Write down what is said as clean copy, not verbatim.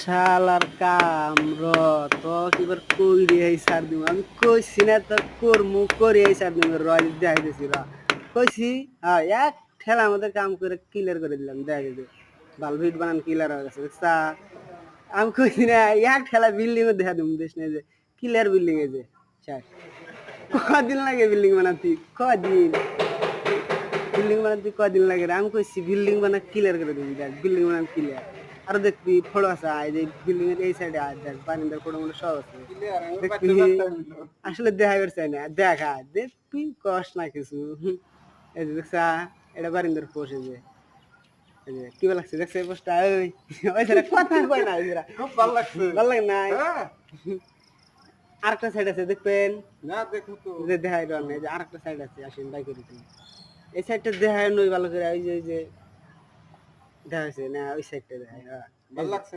শালার কাম তো কিবার কইরে এই সার দিব আমি কইছি না তো করমু করে এই সার দিব রয় দেখাই দিছি কইছি হ্যাঁ এক ঠেলা আমাদের কাম করে ক্লিয়ার করে দিলাম দেখাই দিতে বালভিট বানান ক্লিয়ার হয়ে গেছে দেখছা আমি কইছি না এক ঠেলা বিল্ডিং ও দেখা দিম দেশ নেই যে ক্লিয়ার বিল্ডিং এ যে স্যার কদিন লাগে বিল্ডিং বানাতে কদিন বিল্ডিং বানাতে কদিন লাগে আমি কইছি বিল্ডিং বানা ক্লিয়ার করে দিবি দেখ বিল্ডিং বানান ক্লিয়ার আর দেখবি ফটো আছে এই যে বিল্ডিং এর এই সাইডে আর দেখ বারিন্দার ফটো মনে সব আছে দেখবি আসলে দেখা করছে না দেখা দেখবি কষ্ট না কিছু এই যে দেখছা এটা বারিন্দার পোষ এই যে কি ভালো লাগছে দেখছে পোস্টটা ওই সারা কথা কয় না এরা খুব ভালো লাগছে। ভালো লাগে না হ্যাঁ, আরেকটা সাইড আছে দেখবেন না দেখো তো। যে দেখাই রন এই যে আরেকটা সাইড আছে আসেন বাই করে দিন এই সাইডটা দেখায় নই ভালো করে ওই যে দেখা হয়েছে না ওই সাইডটা দেখায় হ্যাঁ ভালো লাগছে।